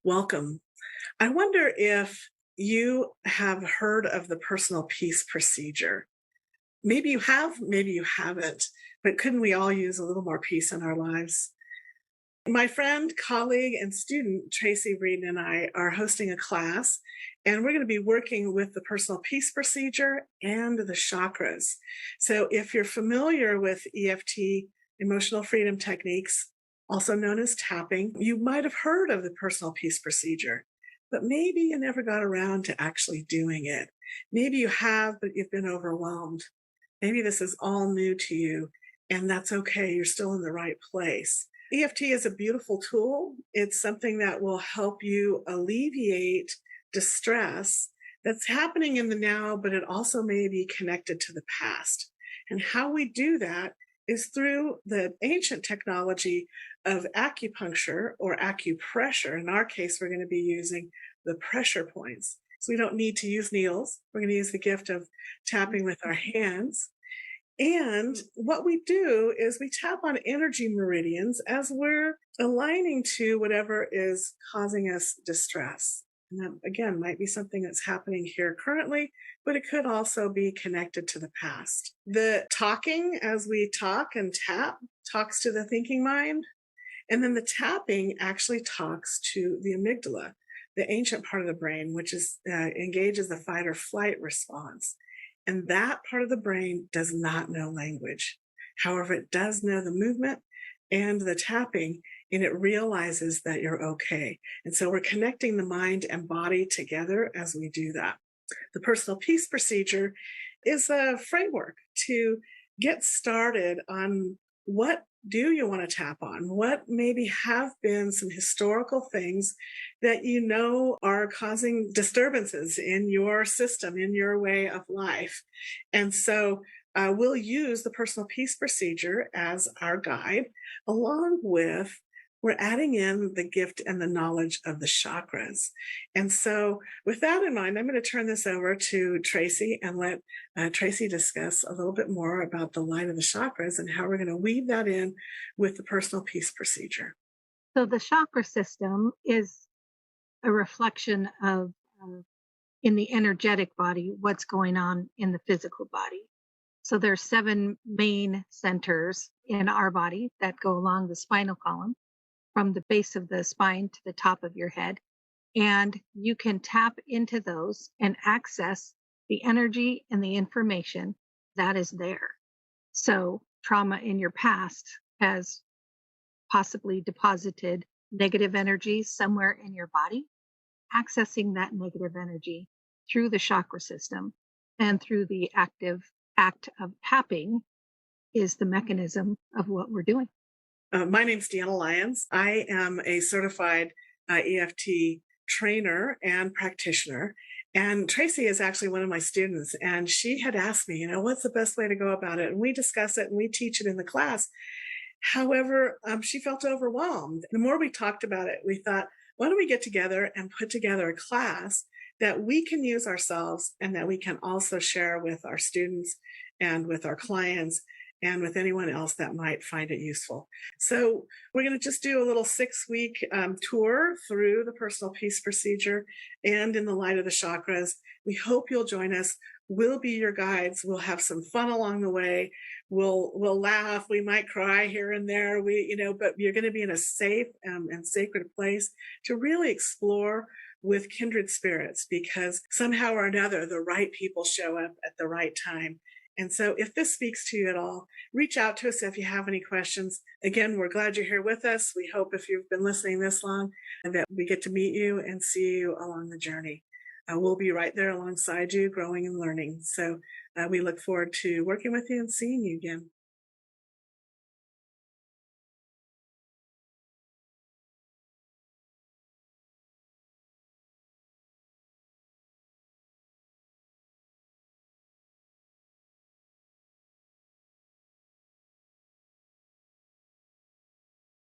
Welcome. I wonder if you have heard of the personal peace procedure. Maybe you have, maybe you haven't, but couldn't we all use a little more peace in our lives? My friend, colleague, and student, Tracy Reed, and I are hosting a class, and we're going to be working with the personal peace procedure and the chakras. So, if you're familiar with EFT, emotional freedom techniques, also known as tapping, you might have heard of the personal peace procedure, but maybe you never got around to actually doing it. Maybe you have, but you've been overwhelmed. Maybe this is all new to you, and that's okay. You're still in the right place. EFT is a beautiful tool. It's something that will help you alleviate distress that's happening in the now, but it also may be connected to the past. And how we do that is through the ancient technology of acupuncture or acupressure. In our case, we're going to be using the pressure points. So we don't need to use needles. We're going to use the gift of tapping with our hands. And what we do is we tap on energy meridians as we're aligning to whatever is causing us distress. And that, again, might be something that's happening here currently, but it could also be connected to the past. The talking, as we talk and tap, talks to the thinking mind. And then the tapping actually talks to the amygdala, the ancient part of the brain, which is engages the fight or flight response. And that part of the brain does not know language. However, it does know the movement and the tapping, and it realizes that you're okay. And so we're connecting the mind and body together as we do that. The personal peace procedure is a framework to get started on what do you want to tap on? What maybe have been some historical things that you know are causing disturbances in your system, in your way of life? And so we'll use the personal peace procedure as our guide, along with we're adding in the gift and the knowledge of the chakras. And so with that in mind, I'm going to turn this over to Tracy and let Tracy discuss a little bit more about the light of the chakras and how we're going to weave that in with the personal peace procedure. So the chakra system is a reflection of in the energetic body what's going on in the physical body. So there's 7 main centers in our body that go along the spinal column from the base of the spine to the top of your head. And you can tap into those and access the energy and the information that is there. So trauma in your past has possibly deposited negative energy somewhere in your body. Accessing that negative energy through the chakra system and through the active act of tapping is the mechanism of what we're doing. My name's Deanna Lyons. I am a certified EFT trainer and practitioner. And Tracy is actually one of my students. And she had asked me, what's the best way to go about it? And we discuss it and we teach it in the class. However, she felt overwhelmed. The more we talked about it, we thought, why don't we get together and put together a class that we can use ourselves and that we can also share with our students and with our clients and with anyone else that might find it useful. So we're going to just do a little 6-week tour through the personal peace procedure and in the light of the chakras. We hope you'll join us. We'll be your guides. We'll have some fun along the way. We'll laugh. We might cry here and there. But you're going to be in a safe and sacred place to really explore with kindred spirits, because somehow or another, the right people show up at the right time. And so if this speaks to you at all, reach out to us if you have any questions. Again, we're glad you're here with us. We hope if you've been listening this long that we get to meet you and see you along the journey. We'll be right there alongside you, growing and learning. So we look forward to working with you and seeing you again.